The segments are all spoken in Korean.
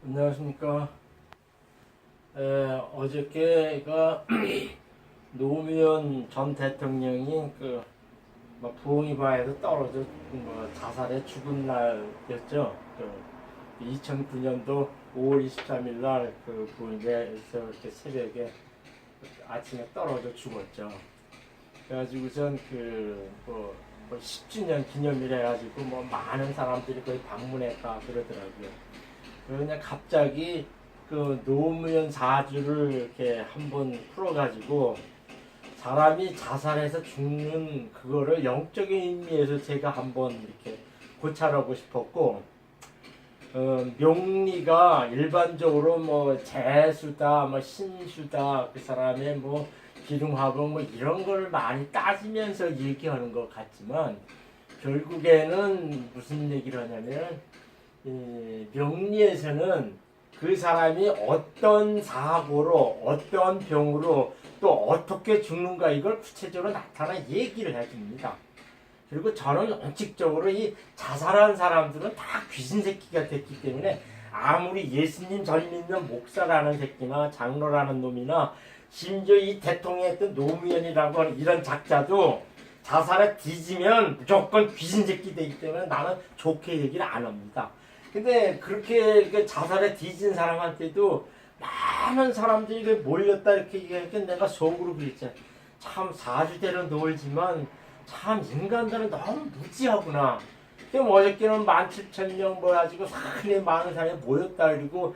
안녕하십니까. 어저께가 노무현 전 대통령이 부엉이바에서 떨어져 자살해 죽은 날이었죠. 2009년도 5월 23일 날 부엉이바에서 이렇게 새벽에 아침에 떨어져 죽었죠. 그래가지고선 10주년 기념이라 해가지고 많은 사람들이 거의 방문했다 그러더라고요. 그냥 갑자기 노무현 사주를 이렇게 한번 풀어가지고 사람이 자살해서 죽는 그거를 영적인 의미에서 제가 한번 이렇게 고찰하고 싶었고, 명리가 일반적으로 재수다, 신수다, 그 사람의 기둥화봉 이런 걸 많이 따지면서 얘기하는 것 같지만 결국에는 무슨 얘기를 하냐면 명리에서는 그 사람이 어떤 사고로 어떤 병으로 또 어떻게 죽는가 이걸 구체적으로 나타나 얘기를 해줍니다. 그리고 저는 원칙적으로 이 자살한 사람들은 다 귀신 새끼가 됐기 때문에 아무리 예수님 전 믿는 목사라는 새끼나 장로라는 놈이나 심지어 이 대통령했던 노무현이라고 하는 이런 작자도 자살에 뒤지면 무조건 귀신 새끼 되기 때문에 나는 좋게 얘기를 안 합니다. 근데 그렇게 자살에 뒤진 사람한테도 많은 사람들이 몰렸다 이렇게 얘기하니까 내가 속으로 그랬지. 참 사주대로 놀지만 참 인간들은 너무 무지하구나. 그럼 어저께는 17,000명 모여가지고 상당히 많은 사람이 모였다 그리고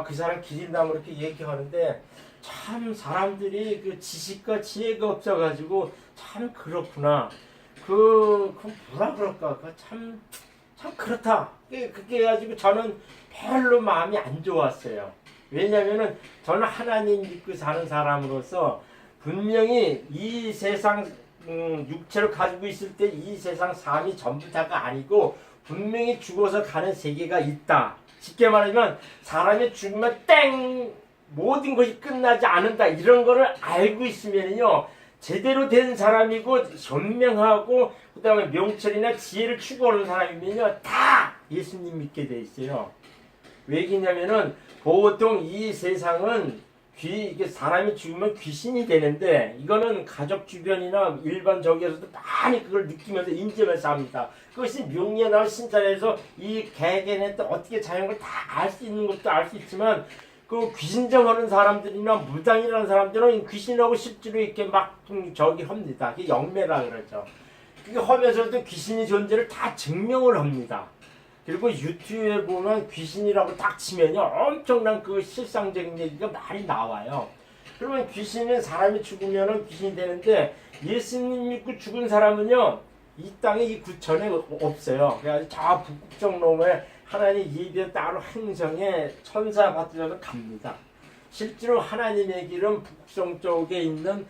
그 사람 기린다고 이렇게 얘기하는데 참 사람들이 그 지식과 지혜가 없어가지고 참 그렇구나. 뭐라 그럴까? 참 그렇다. 그렇게 해가지고 저는 별로 마음이 안 좋았어요. 왜냐면은 저는 하나님 믿고 사는 사람으로서 분명히 이 세상 육체를 가지고 있을 때 이 세상 삶이 전부 다가 아니고 분명히 죽어서 가는 세계가 있다. 쉽게 말하면 사람이 죽으면 땡! 모든 것이 끝나지 않는다. 이런 거를 알고 있으면요. 제대로 된 사람이고 현명하고 그 다음에 명철이나 지혜를 추구하는 사람이면요 다 예수님 믿게 돼 있어요. 왜냐면은 보통 이 세상은 이게 사람이 죽으면 귀신이 되는데 이거는 가족 주변이나 일반 저기에서도 많이 그걸 느끼면서 인지하면서 합니다. 그것이 명리에 나온 신자에서 이 개개인에 또 어떻게 자연을 다 알 수 있는 것도 알 수 있지만 그 귀신정하는 사람들이나 무당이라는 사람들은 귀신하고 실제로 이렇게 합니다. 그게 영매라 그러죠. 그게 하면서도 귀신의 존재를 다 증명을 합니다. 그리고 유튜브에 보면 귀신이라고 딱 치면요 엄청난 그 실상적인 얘기가 많이 나와요. 그러면 귀신은 사람이 죽으면 귀신이 되는데 예수님 믿고 죽은 사람은요 이 땅에 이 구천에 없어요. 그래서 저 북극적 놈에 하나님 예비에 따로 행성에 천사 받으려면 갑니다. 실제로 하나님의 길은 북성 쪽에 있는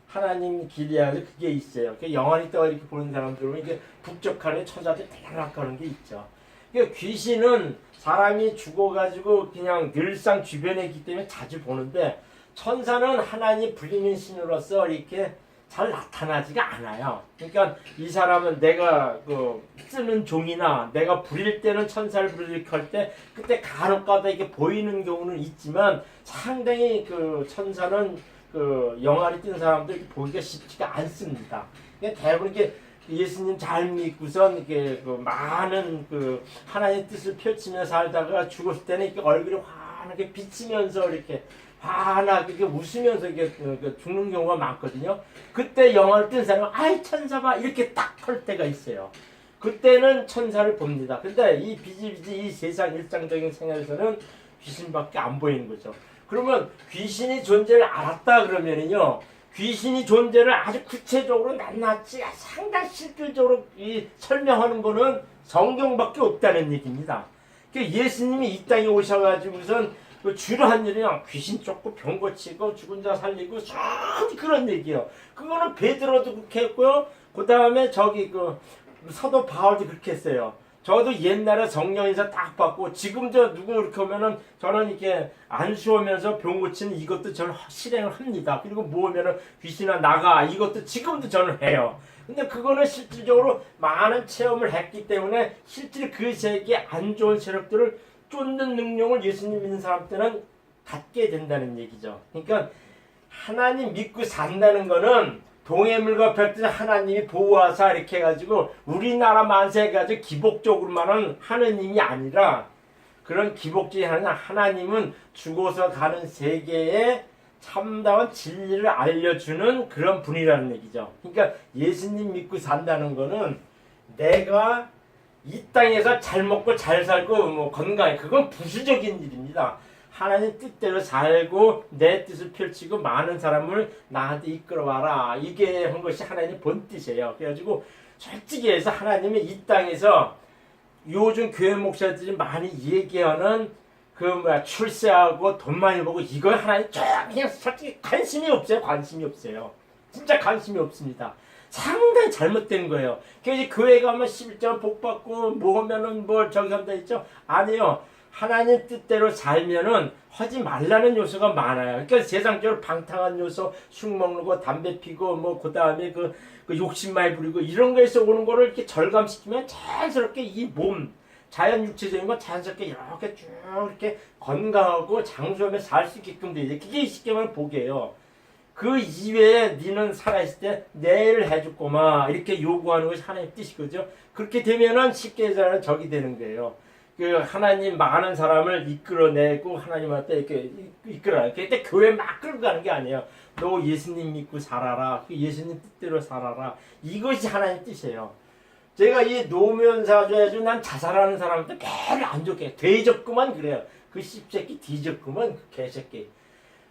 하나님 길이야 그게 있어요. 영원히 떠 이렇게 보는 사람들은 이게 북쪽하는 천사들 대략 가는 게 있죠. 귀신은 사람이 죽어가지고 그냥 늘상 주변에 있기 때문에 자주 보는데 천사는 하나님 불리는 신으로서 이렇게 잘 나타나지가 않아요. 그러니까 이 사람은 내가 쓰는 종이나 내가 부릴 때는 천사를 부릴 때 그때 간혹가다 이렇게 보이는 경우는 있지만 상당히 천사는 영알이 뛴 사람들 보기가 쉽지가 않습니다. 대부분 이렇게 예수님 잘 믿고선 이렇게 많은 하나님의 뜻을 펼치며 살다가 죽었을 때는 이렇게 얼굴이 환하게 비치면서 이렇게 환하게 웃으면서 이렇게 죽는 경우가 많거든요. 그때 영화를 뜬 사람은 아이 천사 봐 이렇게 딱 할 때가 있어요. 그때는 천사를 봅니다. 근데 이 비지비지 이 세상 일상적인 생활에서는 귀신밖에 안 보이는 거죠. 그러면 귀신이 존재를 알았다 그러면은요 귀신이 존재를 아주 구체적으로 낱낱이 상당히 실질적으로 설명하는 거는 성경밖에 없다는 얘기입니다. 예수님이 이 땅에 오셔가지고선 주로 한 일이 귀신 쫓고 병 고치고 죽은 자 살리고 그런 얘기예요. 그거는 베드로도 그렇게 했고요. 그 다음에 사도 바울도 그렇게 했어요. 저도 옛날에 성령에서 딱 받고 지금 저 누구 이렇게 오면은 저는 이렇게 안수하면서 병 고치는 이것도 저는 실행을 합니다. 그리고 뭐 오면은 귀신아 나가 이것도 지금도 저는 해요. 근데 그거는 실질적으로 많은 체험을 했기 때문에 실질 그 세계에 안 좋은 세력들을 쫓는 능력을 예수님 믿는 사람들은 갖게 된다는 얘기죠. 그러니까 하나님 믿고 산다는 거는 동해물과 펼쳐서 하나님이 보호하사 이렇게 해가지고 우리나라 만세 해가지고 기복적으로만은 하느님이 아니라 그런 기복적인 하나님은 죽어서 가는 세계에 참다운 진리를 알려주는 그런 분이라는 얘기죠. 그러니까 예수님 믿고 산다는 거는 내가 이 땅에서 잘 먹고 잘 살고 뭐 건강해 그건 부수적인 일입니다. 하나님 뜻대로 살고 내 뜻을 펼치고 많은 사람을 나한테 이끌어와라. 이게 한 것이 하나님의 본 뜻이에요. 그래가지고 솔직히 해서 하나님이 이 땅에서 요즘 교회 목사들이 많이 얘기하는 그 출세하고 돈 많이 벌고 이거 하나님 그냥 솔직히 관심이 없어요. 관심이 없어요. 진짜 관심이 없습니다. 상당히 잘못된 거예요. 그래서 교회 가면 11조 복 받고 뭐 하면은 뭐 저기 한다 했죠? 아니요. 하나님 뜻대로 살면은 하지 말라는 요소가 많아요. 그러니까 세상적으로 방탕한 요소, 술 먹는 거, 담배 피고, 뭐, 그 다음에 그 욕심 많이 부리고, 이런 거에서 오는 거를 이렇게 절감시키면 자연스럽게 이 몸, 자연 육체적인 건 자연스럽게 이렇게 쭉 이렇게 건강하고 장수하며 살 수 있게끔 되죠. 그게 쉽게 말하면 복이에요. 그 이외에 니는 살아있을 때 내일 해줄 거마, 이렇게 요구하는 것이 하나님의 뜻이거죠. 그렇게 되면은 쉽게 해서는 적이 되는 거예요. 그 하나님 많은 사람을 이끌어내고 하나님한테 이렇게 이끌어요. 그때 교회 막 끌고 가는 게 아니에요. 너 예수님 믿고 살아라. 예수님 뜻대로 살아라. 이것이 하나님 뜻이에요. 제가 이 노무현사주에서 난 자살하는 사람한테 별로 안 좋게 대적구만 그래요. 그 씹새끼 뒤적구만 그 개새끼.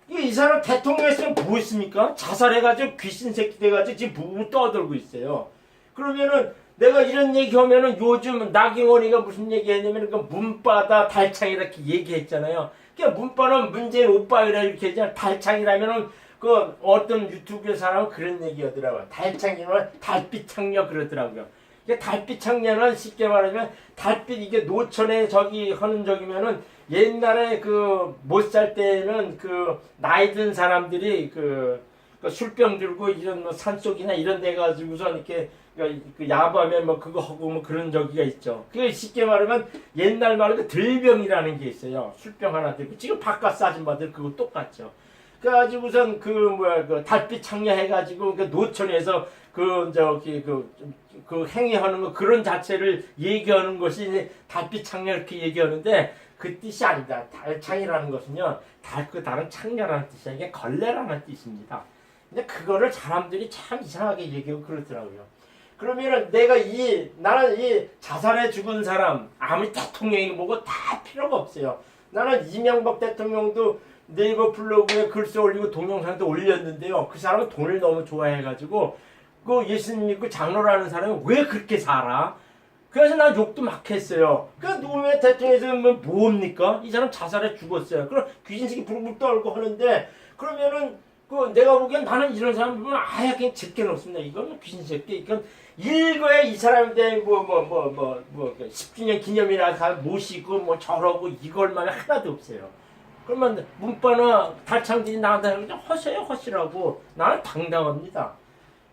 이 사람 대통령 했으면 뭐 했습니까? 자살해가지고 귀신 새끼 돼가지고 지금 부부 떠들고 있어요. 그러면은 내가 이런 얘기하면은 요즘 나경원이가 무슨 얘기했냐면 그 문바다 달창 이렇게 얘기했잖아요. 그러니까 문바는 문재인 오빠이라 이렇게 했잖아요. 달창이라면은 그 어떤 유튜브 사람은 그런 얘기하더라고요. 달창이면 달빛 창녀 그러더라고요. 그러니까 달빛 창녀는 쉽게 말하면 달빛 이게 노천에 저기 하는 적이면은 옛날에 그 못 살 때는 그 나이 든 사람들이 그 술병 들고 이런 뭐 산속이나 이런 데 가지고서 이렇게 그 야밤에 뭐 그거 하고 뭐 그런 저기가 있죠. 그게 쉽게 말하면 옛날 말로 그 들병이라는 게 있어요. 술병 하나 들고 지금 바깥 아줌마들 그거 똑같죠. 그래가지고선 그 뭐야 그 달빛 창녀 해가지고 그 노천에서 그 저기 그 행위하는 거 그런 자체를 얘기하는 것이 달빛 창녀 이렇게 얘기하는데 그 뜻이 아니다. 달창이라는 것은요 그 다른 창녀라는 뜻이 아니라 걸레라는 뜻입니다. 근데 그거를 사람들이 참 이상하게 얘기하고 그러더라고요. 그러면은 나는 이 자살해 죽은 사람 아무리 대통령이 뭐고 다 필요가 없어요. 나는 이명박 대통령도 네이버 블로그에 글쓰 올리고 동영상도 올렸는데요. 그 사람은 돈을 너무 좋아해가지고 그 예수님 믿고 장로라는 사람이 왜 그렇게 살아? 그래서 난 욕도 막 했어요. 그 노무현 대통령에서 뭡니까? 이 사람 자살해 죽었어요. 그럼 귀신새끼 불불 떨고 하는데 그러면은 그 내가 보기엔 나는 이런 사람 보면 아예 그냥 제게 없습니다. 이건 귀신새끼. 이건 일거에 이 사람에 대해 10주년 기념이라 다 모시고 뭐 저러고 이걸만 하나도 없어요. 그러면 문바나 달창들이 나한테 하는데 허시라고 나는 당당합니다.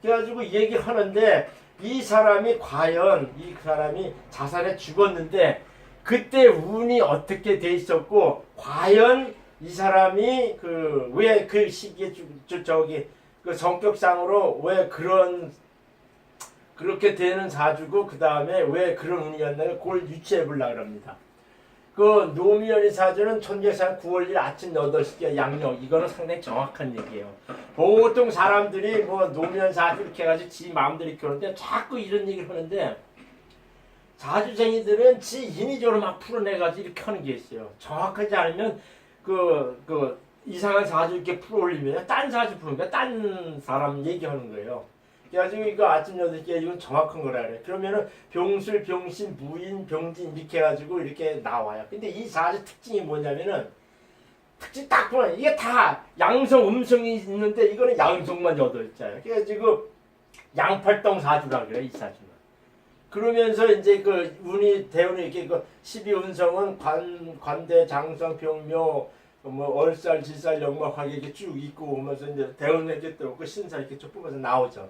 그래가지고 얘기하는데 이 사람이 과연 이 사람이 자살해 죽었는데 그때 운이 어떻게 돼 있었고 과연 이 사람이 그 왜 그 시기에 저기 그 성격상으로 왜 그렇게 되는 사주고 그 다음에 왜 그런 운이었나 그걸 유추해 보려고 합니다. 그 노무현의 사주는 천재상 9월 1일 아침 8시에 양력 이거는 상당히 정확한 얘기예요. 보통 사람들이 뭐 노무현 사주 이렇게 해가지고 지 마음대로 이렇게 하는데 자꾸 이런 얘기를 하는데 사주쟁이들은 지 인위적으로 막 풀어내가지고 이렇게 하는 게 있어요. 정확하지 않으면 그 이상한 사주 이렇게 풀어올리면 딴 사주 풀으니까 딴 사람 얘기하는 거예요. 그래가지고 이거 아침 8시에 이건 정확한 거라 그래. 그러면은 병술, 병신, 무인, 병진 이렇게 해가지고 이렇게 나와요. 근데 이 사주 특징이 뭐냐면은 특징 딱 보면 이게 다 양성, 음성이 있는데 이거는 양성만 8자예요. 그래가지고 양팔동 사주라 그래 이 사주는. 그러면서 이제 그 운이 대운이 이렇게 그 12운성은 관대 장성 병묘 뭐 얼살 질살 역막하게 이렇게 쭉 있고 오면서 이제 대운에 이렇게 또그 신사 이렇게 쭉 뽑아서 나오죠.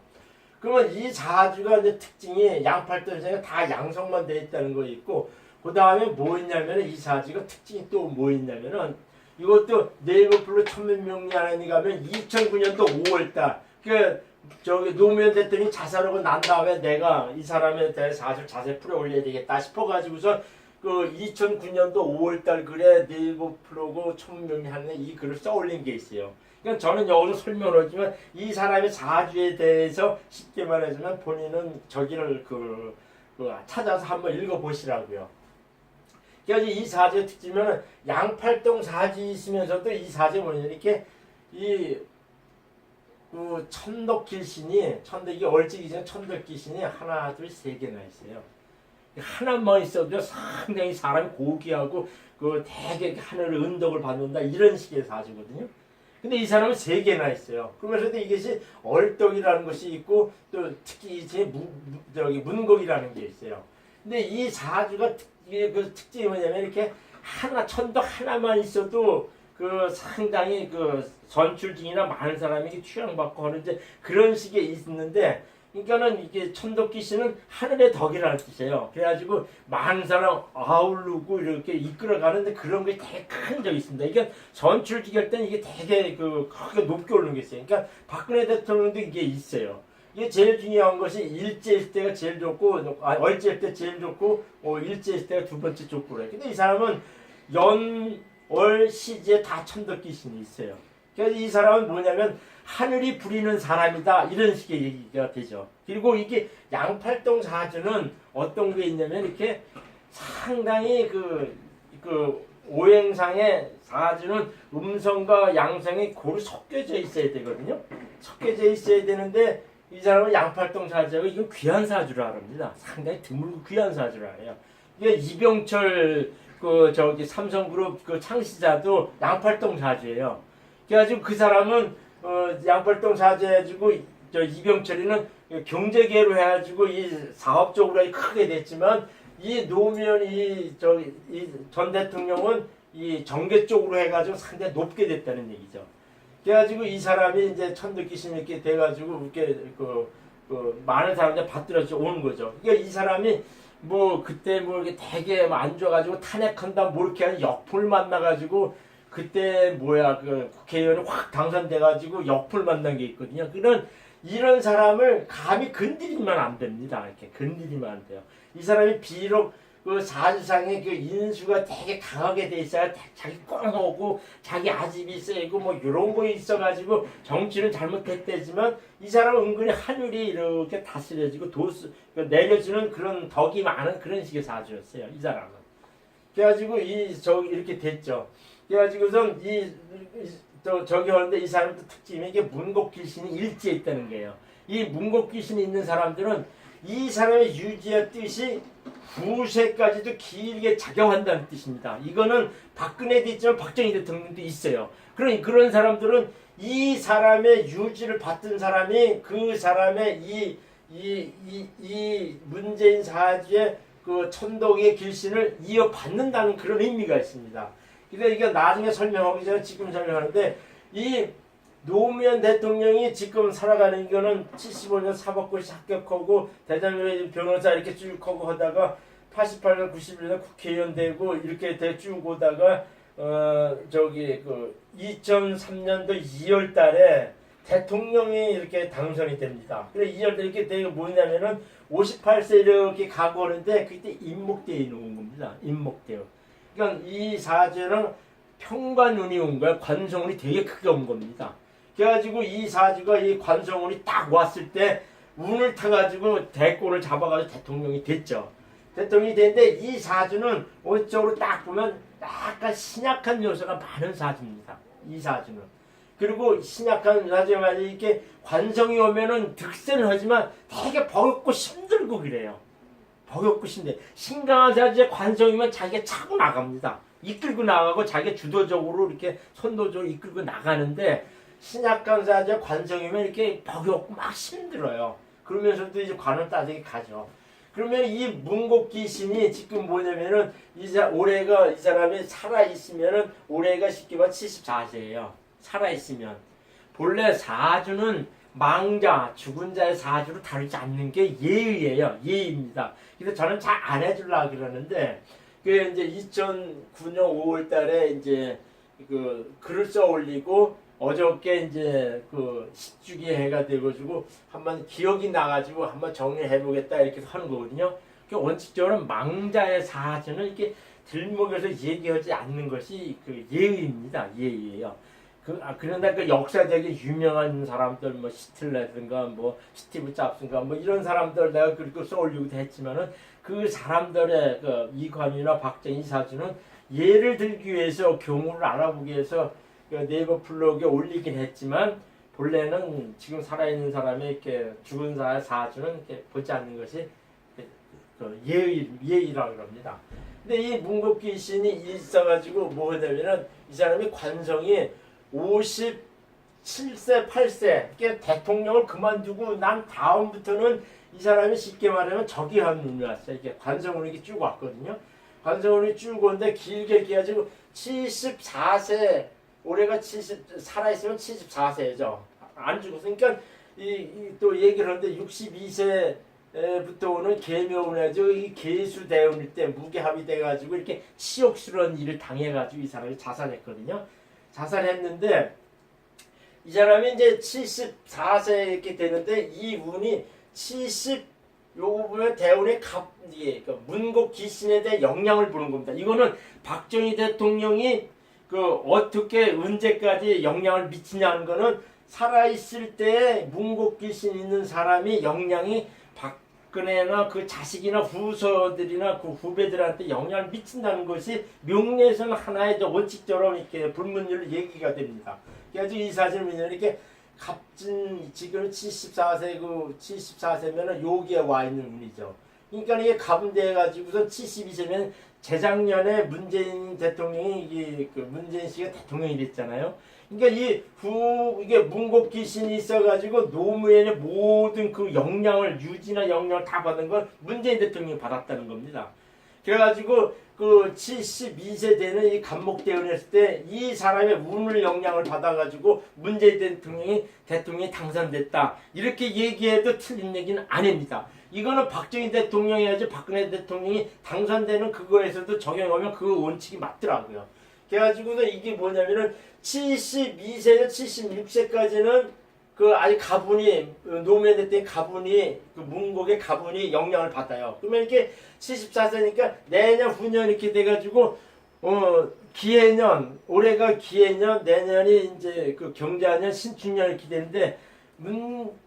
그러면 이 사주가 이제 특징이 양팔돈생에 다 양성만 돼 있다는 거 있고 그 다음에 뭐 있냐면은 이 사주가 특징이 또 뭐 있냐면은 이것도 네이버 플로 천면명리 하나니 가면 2009년도 5월달 그 저기 노무현 대통령이 자살하고 난 다음에 내가 이 사람에 대해 사실 자세히 풀어 올려야 되겠다 싶어가지고서 그 2009년도 5월달 글에 네이버 플로고 천명리 하는 이 글을 써 올린 게 있어요. 그러니까 저는 여기서 설명을 하지만 이 사람의 사주에 대해서 쉽게 말하자면 본인은 저기를 찾아서 한번 읽어보시라고요. 그래서 이 사주의 특징은 양팔동 사주 있으면서도 이 사주에 뭐냐 이렇게 그 천덕길신이 이게 얼찍이 전 천덕길신이 하나 둘 세 개나 있어요. 하나만 있어도 상당히 사람이 고귀하고 그 되게 하늘의 은덕을 받는다 이런 식의 사주거든요. 근데 이 사람은 세 개나 있어요. 그러면서도 이것이 얼덕이라는 것이 있고 또 특히 문곡이라는 게 있어요. 근데 이 사주가 그 특징이 뭐냐면 이렇게 천덕 하나만 있어도 그 상당히 그 전출중이나 많은 사람이 취향받고 하는 이제 그런 식의 있는데, 그러니까는 이게 천덕귀신은 하늘의 덕이라는 뜻이에요. 그래가지고 많은 사람 아우르고 이렇게 이끌어가는데 그런 게 되게 큰 적이 있습니다. 이게 전출기할 때는 이게 되게 크게 높게 오르는 게 있어요. 그러니까 박근혜 대통령도 이게 있어요. 이게 제일 중요한 것이 일제일 때가 제일 좋고, 얼제일 때 제일 좋고, 일제일 때가 두 번째 좋고 그래. 근데 이 사람은 월 시지에 다 천덕귀신이 있어요. 그래서 이 사람은 뭐냐면 하늘이 부리는 사람이다 이런 식의 얘기가 되죠. 그리고 이게 양팔동 사주는 어떤 게 있냐면 이렇게 상당히 그 오행상의 사주는 음성과 양성이 고루 섞여져 있어야 되거든요. 섞여져 있어야 되는데 이 사람은 양팔동 사주하고 이건 귀한 사주라 합니다. 상당히 드물고 귀한 사주라 해요. 이게 이병철 삼성그룹 그 창시자도 양팔동 사주예요. 그래가지고 그 사람은 양팔동 사주 해가지고 이병철이는 경제계로 해가지고 이 사업적으로 크게 됐지만 이 노무현 전 대통령은 이 정계 쪽으로 해가지고 상당히 높게 됐다는 얘기죠. 그래가지고 이 사람이 이제 천덕귀신 이렇게 돼가지고 이렇게 많은 사람들 받들어져 오는 거죠. 그러니까 이 사람이 그때 이렇게 되게 안 좋아가지고 탄핵한다 이렇게 하는 역풍을 만나가지고 그때 국회의원이 확 당선돼가지고 역풍을 만난 게 있거든요. 이런 사람을 감히 건드리면 안 됩니다. 이렇게 건드리면 안 돼요. 이 사람이 비록 그 사주상의 그 인수가 되게 강하게 돼 있어야 자기 꽝하고 자기 아집이 세고 이런 거 있어가지고 정치는 잘못했대지만 이 사람은 은근히 하늘이 이렇게 다스려지고 내려주는 그런 덕이 많은 그런 식의 사주였어요. 이 사람은. 그래가지고 이렇게 됐죠. 그래가지고선 저기 하는데 이 사람도 특징이 이게 문곡귀신이 일지에 있다는 거예요. 이 문곡귀신이 있는 사람들은 이 사람의 유지의 뜻이 부세까지도 길게 작용한다는 뜻입니다. 이거는 박근혜도 있지만 박정희 대통령도 있어요. 그런 사람들은 이 사람의 유지를 받던 사람이 그 사람의 이 문재인 사주의 그 천덕의 길신을 이어받는다는 그런 의미가 있습니다. 그러니까 이게 나중에 설명하기 전에 지금 설명하는데 이 노무현 대통령이 지금 살아가는 거는 75년 사법고시 합격하고 대장동에 변호사 이렇게 쭉 하고 하다가 88년 91년 국회의원 되고 이렇게 쭉 오다가 2003년도 2월 달에 대통령이 이렇게 당선이 됩니다. 그래 2월 달에 이렇게 되고 뭐냐면은 58세 이렇게 가고 오는데 그때 임목대에 놓은 겁니다. 임목대요. 그러니까 이 사주는 평관운이 온 거야. 관성운이 되게 크게 온 겁니다. 그래가지고 이 사주가 이 관성운이 딱 왔을 때 운을 타가지고 대권을 잡아가지고 대통령이 됐죠. 대통령이 됐는데 이 사주는 오쪽으로 딱 보면 약간 신약한 요소가 많은 사주입니다. 이 사주는. 그리고 신약한 사주가 이렇게 관성이 오면은 득세는 하지만 되게 버겁고 힘들고 그래요. 버겁고 힘들. 신강한 사주에 관성이면 자기가 차고 나갑니다. 이끌고 나가고 자기가 주도적으로 이렇게 선도적으로 이끌고 나가는데 신약한 사주에 관성이면 이렇게 버겁고 막 힘들어요. 그러면서도 이제 관은 따지게 가죠. 그러면 이 문곡 귀신이 지금 뭐냐면은 올해가 이 사람이 살아 있으면은 올해가 쉽게 말해 74세예요. 살아 있으면 본래 사주는 망자 죽은 자의 사주로 다루지 않는 게 예의예요. 예의입니다. 그래서 저는 잘 안 해주려고 그러는데 그 이제 2009년 5월달에 이제 그 글을 써 올리고 어저께 이제 그 10주기 해가 돼가지고 한번 기억이 나가지고 한번 정리해 보겠다 이렇게 하는 거거든요. 원칙적으로 망자의 사주는 이렇게 들먹여서 얘기하지 않는 것이 그 예의입니다. 예의예요. 그런데 그 역사적인 유명한 사람들 뭐 시틀레든가 뭐 스티브 잡스인가 뭐 이런 사람들 내가 그렇게 써올리기도 했지만은 그 사람들의 그 이관이나 박정희 사주는 예를 들기 위해서 경우를 알아보기 위해서 그 네이버 블로그에 올리긴 했지만 본래는 지금 살아있는 사람의 이렇게 죽은 사의 사주는 이렇게 보지 않는 것이 그 예의라고 합니다. 근데 이 문곡 귀신이 있어가지고 뭐냐면은 이 사람이 관성이 57세, 8세 대통령을 그만두고 난 다음부터는 이 사람이 쉽게 말하면 적이한 운이 왔어요. 이렇게 관성으로 이렇게 쭉 왔거든요. 관성으로 쭉 오는데 길게 해가지고 74세 올해가 살아있으면 74세죠. 안 죽었으니까 또 얘기를 하는데 62세부터 오는 계묘운이죠. 이 계수대운일 때 무게합이 돼가지고 이렇게 치욕스러운 일을 당해가지고 이 사람이 자살했거든요. 자살했는데 이 사람이 이제 74세 이렇게 되는데 이 운이 요거 보면 대운의 그러니까 문곡 귀신에 대해 영향을 보는 겁니다. 이거는 박정희 대통령이 그 어떻게 언제까지 영향을 미치냐는 거는 살아있을 때 문곡 귀신 있는 사람이 영향이 박근혜나 그 자식이나 후손들이나 그 후배들한테 영향을 미친다는 것이 명리에서는 하나의 원칙처럼 이렇게 불문율로 얘기가 됩니다. 그래서 이 사실은 이렇게 갑진 지금 74세면은 여기에 와 있는 운이죠. 그러니까 이게 갑운돼 가지고서 72세면 재작년에 문재인 대통령이 그 문재인 씨가 대통령이 됐잖아요. 그러니까 이게 문곡 귀신이 있어가지고 노무현의 모든 그 영향을 유지나 영향을 다 받은 걸 문재인 대통령이 받았다는 겁니다. 그래가지고 그 72세 되는 이 간목대운을 했을 때 이 사람의 운을 영향을 받아가지고 문재인 대통령이 당선됐다. 이렇게 얘기해도 틀린 얘기는 아닙니다. 이거는 박정희 대통령이 해야지 박근혜 대통령이 당선되는 그거에서도 적용하면 그 원칙이 맞더라고요. 그래가지고서 이게 뭐냐면은 72세에서 76세까지는 그 아직 가분이 노무현 대통령 가분이 그 문곡의 가분이 영향을 받아요. 그러면 이렇게 74세니까 내년 후년 이렇게 돼가지고 기해년 올해가 기해년 내년이 이제 그 경자년 신축년 이렇게 되는데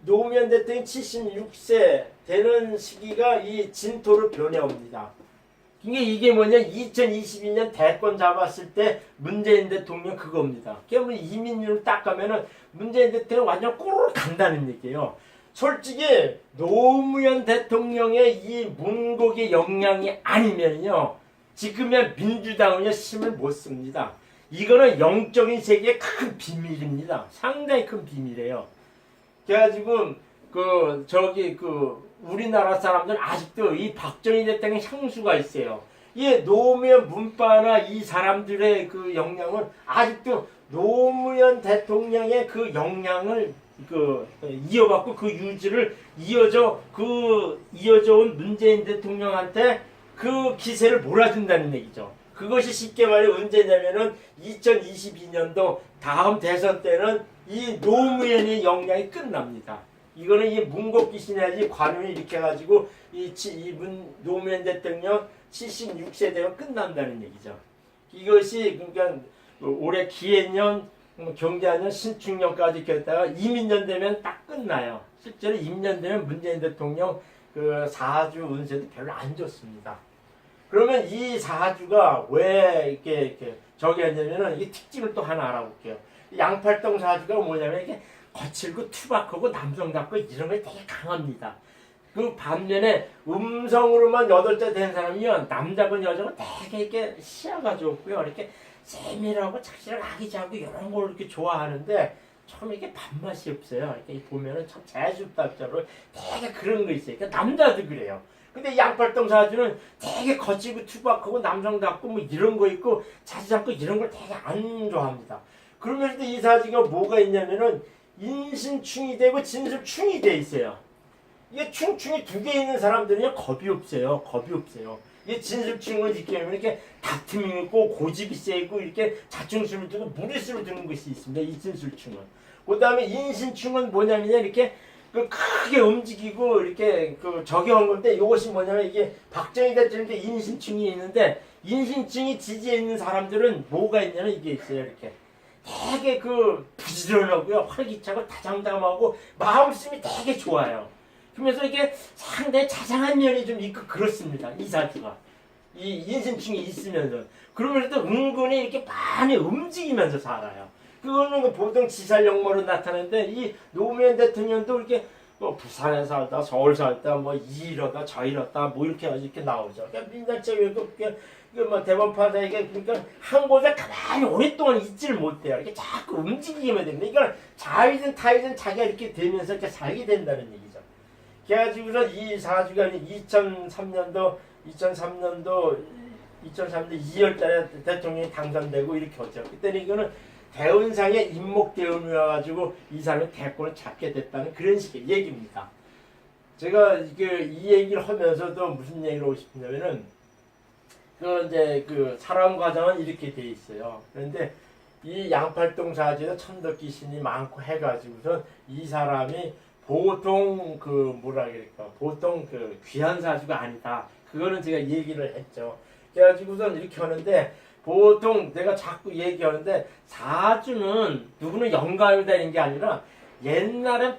노무현 대통령이 76세 되는 시기가 이 진토로 변해옵니다. 이게 뭐냐 2022년 대권 잡았을 때 문재인 대통령 그겁니다. 그러면 이민율을 딱 가면은 문재인 대통령 완전 꼬르륵 간다는 얘기예요. 솔직히 노무현 대통령의 이 문곡의 영향이 아니면요 지금의 민주당은요 힘을 못 씁니다. 이거는 영적인 세계의 큰 비밀입니다. 상당히 큰 비밀이에요. 그래가지고 우리나라 사람들은 아직도 이 박정희 대통령 향수가 있어요. 이 노무현 문파나 이 사람들의 그 영향을 아직도 노무현 대통령의 그 영향을 이어받고 그 유지를 이어져 온 문재인 대통령한테 그 기세를 몰아준다는 얘기죠. 그것이 쉽게 말해 언제냐면은 2022년도 다음 대선 때는 이 노무현의 영향이 끝납니다. 이거는 이 문곡 귀신이야지 관운이 이렇게 해가지고 노무현 대통령 76세 되면 끝난다는 얘기죠. 이것이 그러니까 올해 기해년, 경자년, 신축년까지 겼다가 이민년 되면 딱 끝나요. 실제로 임년 되면 문재인 대통령 그 사주 운세도 별로 안 좋습니다. 그러면 이 사주가 왜 이렇게 저기 하냐면은 이 특징을 또 하나 알아볼게요. 양팔동 사주가 뭐냐면 이게 거칠고 투박하고 남성답고 이런 게 되게 강합니다. 그 반면에 음성으로만 8자 된 사람이면 남자건 여자건 되게 이렇게 시야가 좋고요. 이렇게 세밀하고 착실하고 아기자고 이런 걸 이렇게 좋아하는데 처음에 이게 밥맛이 없어요. 이렇게 보면은 참 재수답자로 되게 그런 거 있어요. 그러니까 남자도 그래요. 근데 이 양팔동 사주는 되게 거칠고 투박하고 남성답고 뭐 이런 거 있고 자지 않고 이런 걸 되게 안 좋아합니다. 그러면서도 이 사주가 뭐가 있냐면은 인신충이 되고 진술충이 돼 있어요. 이게 충충이 두 개 있는 사람들은요 겁이 없어요. 겁이 없어요. 이게 진술충은 이렇게 다툼이 있고 고집이 세고 이렇게 자충수를 두고 무리수를 두는 것이 있습니다. 이 진술충은. 그 다음에 인신충은 뭐냐면 이렇게 그 크게 움직이고 이렇게 그 적용한 건데 이것이 뭐냐면 이게 박정희 대통령께 인신충이 있는데 인신충이 지지해 있는 사람들은 뭐가 있냐면 이게 있어요. 이렇게 되게 그 부지런하고요 활기차고 다정다감하고 마음씀이 되게 좋아요. 그러면서 이게 상당히 자상한 면이 좀 있고 그렇습니다. 이 사주가 이 인신충이 있으면서 그러면서도 은근히 이렇게 많이 움직이면서 살아요. 그거는 보통 지살용모로 나타나는데 이 노무현 대통령도 이렇게 뭐 부산에 살다 서울 살다 뭐 이러다 저이러다 뭐 이렇게 이렇게 나오죠. 그러니까 민낯제 외국 뭐 대법원판사 이게 그러니까 한 곳에 가만히 오랫동안 있지를 못해요. 이렇게 자꾸 움직이면 됩니다. 이건 자이든 타이든 자기가 이렇게 되면서 이렇게 살게 된다는 얘기죠. 그래가지고서 이 사주가 2003년도 2월달에 대통령이 당선되고 이렇게 했죠. 그때는 이거는 대운상의 임목대운이어가지고 이 사람이 대권을 잡게 됐다는 그런 식의 얘기입니다. 제가 이 얘기를 하면서도 무슨 얘기를 하고 싶냐면은 그 살아온 과정은 이렇게 돼 있어요. 그런데 이 양팔동 사주에 천덕기 신이 많고 해가지고서 이 사람이 보통 보통 귀한 사주가 아니다. 그거는 제가 얘기를 했죠. 그래가지고선 이렇게 하는데 보통 내가 자꾸 얘기하는데 사주는 누구는 영감이 되는 게 아니라 옛날엔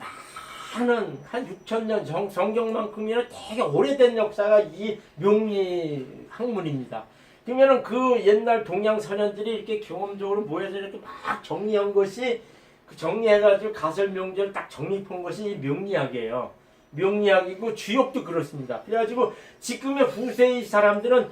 많은 한 6,000년 성경만큼이나 되게 오래된 역사가 이 명리 학문입니다. 그러면은 그 옛날 동양 선현들이 이렇게 경험적으로 모여서 이렇게 막 정리한 것이 그 정리해가지고 가설명제를 딱 정립한 것이 명리학이에요. 명리학이고 주역도 그렇습니다. 그래가지고 지금의 후세의 사람들은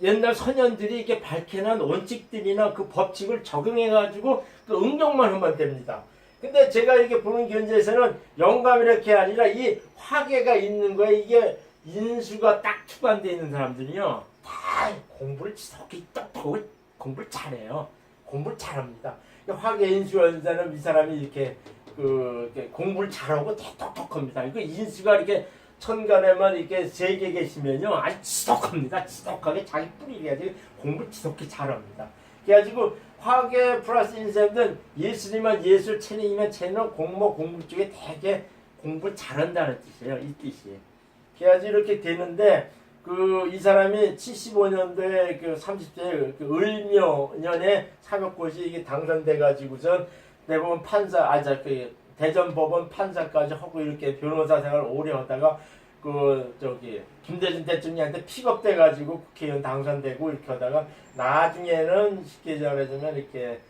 옛날 선현들이 이렇게 밝혀낸 원칙들이나 그 법칙을 적용해가지고 그 응용만 하면 됩니다. 근데 제가 이렇게 보는 견지에서는 영감 이렇게 아니라 이 화계가 있는 거예요. 이게 인수가 딱 투관되어 있는 사람들은요, 다 공부를 지속히 똑똑하고 공부를 잘해요. 공부를 잘합니다. 화계 인수원자는 이 사람이 이렇게 공부를 잘하고 되게 똑똑합니다. 이거 인수가 이렇게 천간에만 이렇게 3개 계시면요, 아주 지독합니다. 지독하게 자기 뿌리게 가지고 공부를 지독히 잘합니다. 그래가지고 화계 플러스 인생은 예술이면 예술, 체능이면 체능, 공부 쪽에 되게 공부를 잘한다는 뜻이에요. 이 뜻이. 그래가지고 이렇게 되는데 이 사람이 75년도에 30세 을묘년에 사법고시 이게 당선돼가지고선 대법원 판사, 대전법원 판사까지 하고 이렇게 변호사 생활을 오래 하다가 김대중 대통령한테 픽업돼가지고 국회의원 당선되고 이렇게 하다가 나중에는 쉽게 말하자면 이렇게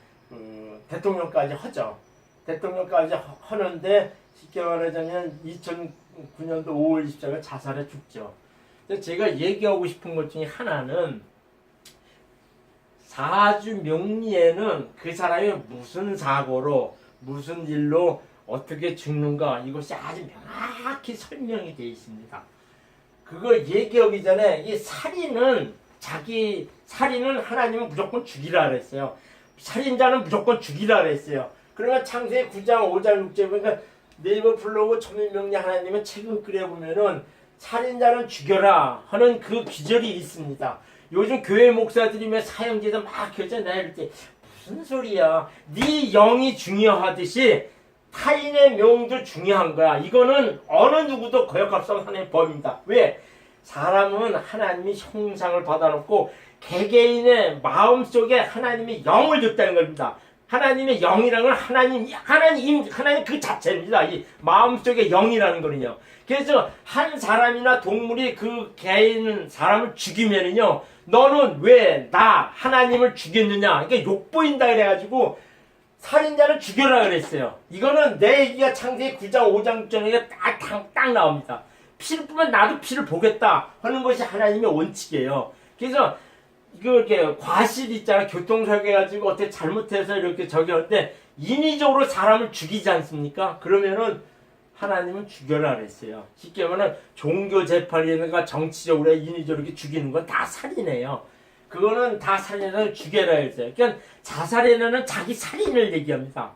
대통령까지 하죠. 대통령까지 하는데 쉽게 말하자면 2009년도 5월 24일 자살해 죽죠. 제가 얘기하고 싶은 것 중에 하나는 사주 명리에는 그 사람이 무슨 사고로 무슨 일로 어떻게 죽는가 이것이 아주 명확히 설명이 되어 있습니다. 그걸 얘기하기 전에 이 살인은 하나님은 무조건 죽이라 그랬어요. 살인자는 무조건 죽이라 그랬어요. 그러면 창세기 9장 5장 6절 그러니까 네이버 블로그 천민명리 하나님은 책을 끓여보면은 살인자는 죽여라 하는 그 기절이 있습니다. 요즘 교회 목사들이 사형제도 막 결정해 이렇게 무슨 소리야. 네 영이 중요하듯이 타인의 명도 중요한 거야. 이거는 어느 누구도 거역할 수 없는 하나님의 법입니다. 왜? 사람은 하나님이 형상을 받아놓고 개개인의 마음속에 하나님이 영을 줬다는 겁니다. 하나님의 영이라는 건 하나님 그 자체입니다. 이 마음속에 영이라는 거는요. 그래서 한 사람이나 동물이 그 개인 사람을 죽이면은요, 너는 왜 나 하나님을 죽였느냐? 이게 욕보인다 그래가지고 살인자를 죽여라 그랬어요. 이거는 내 얘기가 창세기 9장 5장 전에 딱 나옵니다. 피를 뿌면 나도 피를 보겠다 하는 것이 하나님의 원칙이에요. 그래서 이렇게 과실 있잖아. 교통사고해가지고 어떻게 잘못해서 이렇게 저기 하는데 인위적으로 사람을 죽이지 않습니까? 그러면은 하나님은 죽여라 그랬어요. 쉽게 말하면 종교 재판이라든가 정치적으로 인위적으로 죽이는 건 다 살인이에요. 그거는 다 살인해서 죽여라 했어요. 그러니까 자살에는 자기 살인을 얘기합니다.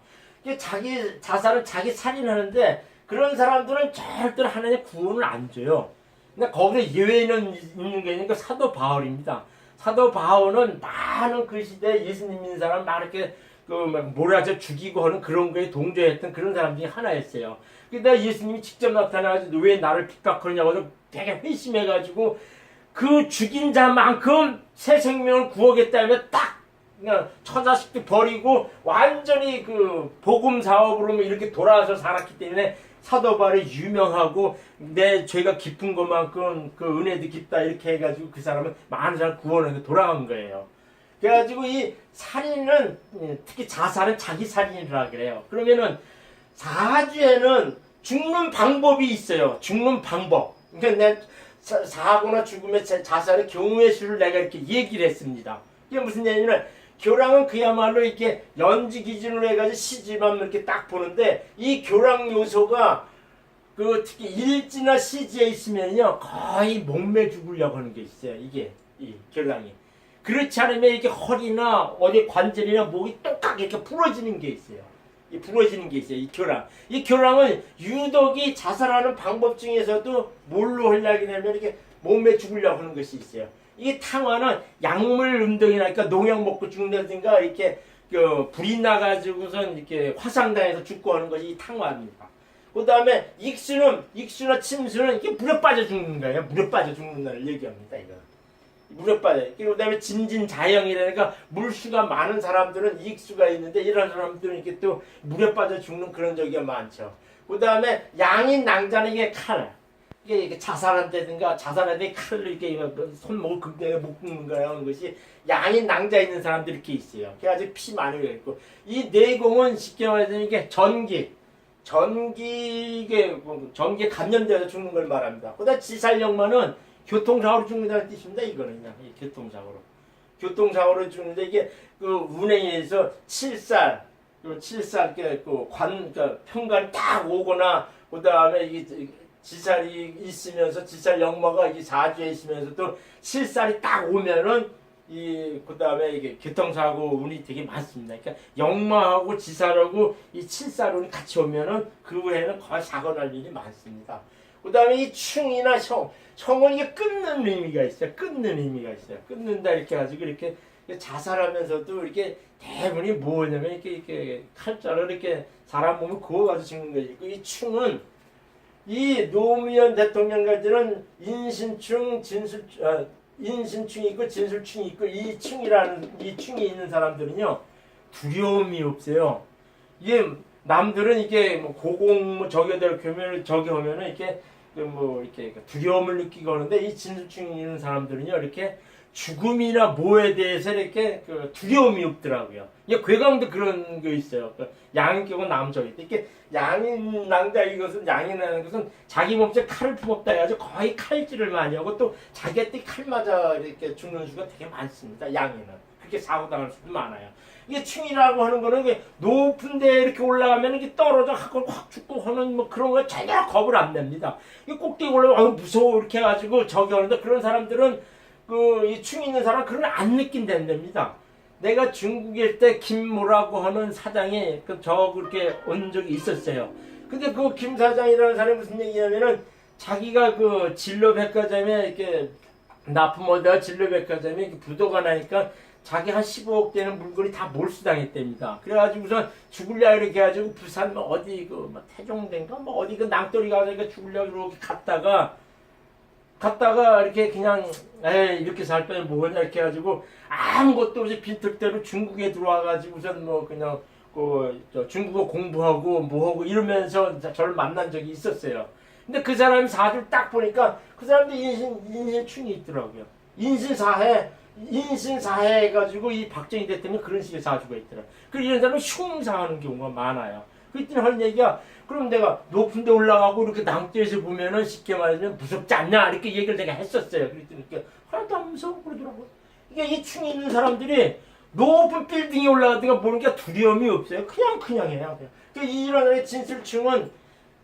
자기 자살은 자기 살인하는데 그런 사람들은 절대로 하나님 구원을 안 줘요. 근데 거기서 예외는 있는 게 있으니까 사도 바울입니다. 사도 바울은 많은 그 시대에 예수님 믿는 사람 막 이렇게 몰아서 죽이고 하는 그런 거에 동조했던 그런 사람 중에 하나였어요. 근데 예수님이 직접 나타나가지고 왜 나를 핍박하느냐고 되게 회심해가지고 그 죽인 자만큼 새 생명을 구하겠다며 딱 그냥 처자식도 버리고 완전히 그 복음 사업으로 이렇게 돌아와서 살았기 때문에 사도 바울이 유명하고 내 죄가 깊은 것만큼 그 은혜도 깊다 이렇게 해가지고 그 사람은 많은 사람 구원해서 돌아간 거예요. 그래가지고 이 살인은 특히 자살은 자기 살인이라 그래요. 그러면은 사주에는 죽는 방법이 있어요. 죽는 방법. 그러니까 내 사고나 죽음의 자살의 경우의 수를 내가 이렇게 얘기를 했습니다. 이게 무슨 얘기냐면 교랑은 그야말로 이렇게 연지 기준으로 해가지고 시지만 이렇게 딱 보는데 이 교랑 요소가 그 특히 일지나 시지에 있으면요 거의 목매 죽으려고 하는 게 있어요. 이게 이 교랑이 그렇지 않으면 이렇게 허리나 어디 관절이나 목이 똑같게 이렇게 부러지는 게 있어요. 이 부러지는 게 있어요. 이 교랑. 이 교랑은 유독이 자살하는 방법 중에서도 뭘로 하려고 하면 이렇게 목매 죽으려고 하는 것이 있어요. 이 탕화는 약물 운동이나 그러니까 농약 먹고 죽는다든가 이렇게 불이 나가지고선 이렇게 화상당해서 죽고 하는 것이 이 탕화입니다. 그 다음에 익수나 침수는 이게 물에 빠져 죽는 거예요. 물에 빠져 죽는다는 얘기합니다. 이거. 물에 빠져. 그 다음에 진진자형이라니까 물수가 많은 사람들은 익수가 있는데 이런 사람들은 이렇게 또 물에 빠져 죽는 그런 적이 많죠. 그 다음에 양인 낭자는 이게 칼. 이게 자살한다든가 자살한데 칼로 이렇게 손목을 긁게 못 긁는 거야 하는 것이 양인 낭자 있는 사람들이 이렇게 있어요. 그래가지고 피 많이 흘렸고 이 내공은 쉽게 말해서 이게 전기에 감염되어서 죽는 걸 말합니다. 그다음 지살령만은 교통사고로 죽는다는 뜻입니다. 이거는 그냥 교통사고로 죽는데 이게 그 운행에서 칠살 그러니까 평간 딱 오거나 그다음에 이게 지살이 있으면서 지살 역마가 이게 사주에 있으면서 또 실살이 딱 오면은 그다음에 이게 교통사고 운이 되게 많습니다. 그러니까 역마하고 지살하고 이 칠살운이 같이 오면은 그 후에는 거의 사고 날 일이 많습니다. 그다음에 이 충이나 형은 이게 끊는 의미가 있어요. 끊는다 이렇게 가지고 이렇게 자살하면서도 이렇게 대부분이 뭐냐면 이렇게 칼자로 이렇게 사람 몸을 그어가지고 죽는 것이 있고 이 충은 이 노무현 대통령 같은 인신충, 인신충이 있고 진술충이 있고 이 충이 있는 사람들은요 두려움이 없어요. 이게 남들은 이게 뭐 고공 저기들 교면을 저기 하면은 이렇게 두려움을 느끼고 하는데 이 진술충이 있는 사람들은요 이렇게 죽음이나 뭐에 대해서 이렇게 두려움이 없더라고요. 이게 괴강도 그런 거 있어요. 양인격은 남쪽이 이렇게 양인낭자 이것은 양인이라는 것은 자기 몸에 칼을 품었다 해가지고 거의 칼질을 많이 하고 또 자기한테 칼 맞아 이렇게 죽는 수가 되게 많습니다. 양인은 그렇게 사고 당할 수도 많아요. 이게 충이라고 하는 거는 이게 높은 데 이렇게 올라가면 이게 떨어져 확 죽고 하는 뭐 그런 거 전혀 겁을 안 냅니다. 이 꼭대기 올라가면 무서워 이렇게 해가지고 저기 하는데 그런 사람들은 이 충 있는 사람 그런 안 느낀답니다. 내가 중국일 때 김모라고 하는 사장이 그렇게 온 적이 있었어요. 근데 그 김 사장이라는 사람이 무슨 얘기냐면은 자기가 그 진로백화점에 이렇게 납품하다가 진로백화점에 부도가 나니까 자기 한 15억 되는 물건이 다 몰수당했답니다. 그래가지고선 죽으려 이렇게 해가지고 부산 뭐 어디 태종대인가 뭐 어디 그 낭떠리 가서 죽으려 이렇게 갔다가 이렇게 그냥 이렇게 살 바에 뭐냐 이렇게 해가지고 아무것도 없이 빈털대로 중국에 들어와가지고선 뭐 그냥 중국어 공부하고 뭐하고 이러면서 저를 만난 적이 있었어요. 근데 그 사람이 사주를 딱 보니까 그 사람도 인신충이 있더라고요. 인신사해 해가지고 이 박정희 대통령 그런 식의 사주가 있더라고요. 그리고 이런 사람은 흉사하는 경우가 많아요. 그랬더니 하는 얘기가 그럼 내가 높은 데 올라가고 이렇게 낭떠에서 보면은 쉽게 말하면 무섭지 않냐 이렇게 얘기를 내가 했었어요. 그랬더니 하나도 안 무서워 그러더라고요. 이게 이 충이 있는 사람들이 높은 빌딩에 올라가든가 보는 게 두려움이 없어요. 그냥 해요. 그러니까 이런 진술충은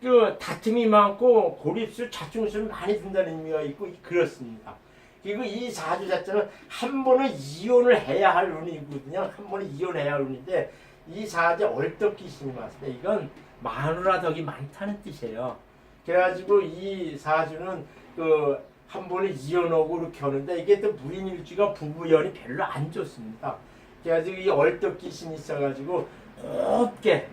그 다툼이 많고 고립수, 자충수를 많이 둔다는 의미가 있고 그렇습니다. 그리고 이 사주 자체는 한 번은 이혼을 해야 할 운이거든요. 한 번은 이혼해야 할 운인데 이 사주에 얼떡귀신이 왔을 때 이건 마누라 덕이 많다는 뜻이에요. 그래가지고 이 사주는 그 한 번은 이혼하고 이렇게 하는데 이게 또 무인일주가 부부연이 별로 안 좋습니다. 그래가지고 이 얼떡귀신이 있어가지고 곱게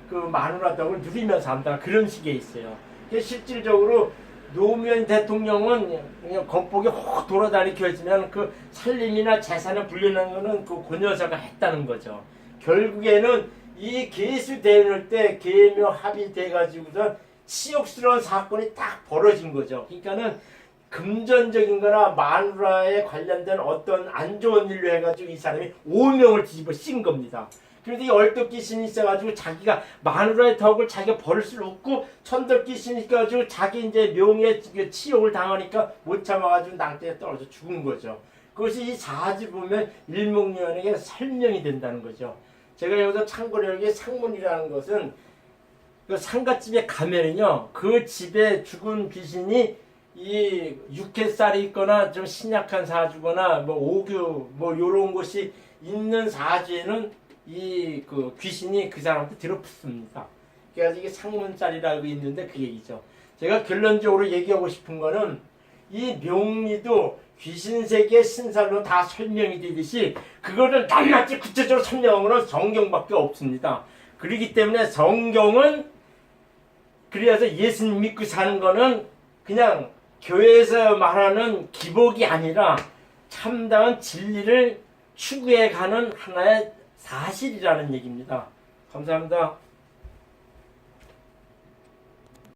그 마누라 덕을 누리면서 한다 그런 식에 있어요. 실질적으로 노무현 대통령은 그냥 겉보기 혹 돌아다니게 해주면 그 살림이나 재산을 불려내는 거는 그 여자가 했다는 거죠. 결국에는 이 계수 대운할 때 계묘 합이 돼가지고선 치욕스러운 사건이 딱 벌어진 거죠. 그러니까는 금전적인 거나 마누라에 관련된 어떤 안 좋은 일로 해가지고 이 사람이 오명을 뒤집어 씌운 겁니다. 그래서 이 얼떡귀신이 있어가지고 자기가 마누라의 덕을 자기가 벌을 수 없고 천덕귀신이 있어가지고 자기 이제 명예 치욕을 당하니까 못 참아가지고 낭떠에 떨어져 죽은 거죠. 그것이 이 사지 보면 일목요연에게 설명이 된다는 거죠. 제가 여기서 참고로 여기 상문이라는 것은 그 상갓집에 가면은요 그 집에 죽은 귀신이 이 육회살이 있거나 좀 신약한 사주거나 뭐 오규 뭐 요런 곳이 있는 사주에는 이 그 귀신이 그 사람한테 들어붙습니다. 그래서 이게 상문살이라고 있는데 그 얘기죠. 제가 결론적으로 얘기하고 싶은 거는 이 명리도 귀신세계 신살로 다 설명이 되듯이 그거를 낱낱이 구체적으로 설명한 거는 성경밖에 없습니다. 그렇기 때문에 성경은 그래서 예수님 믿고 사는 거는 그냥 교회에서 말하는 기복이 아니라 참다운 진리를 추구해 가는 하나의 사실이라는 얘기입니다. 감사합니다.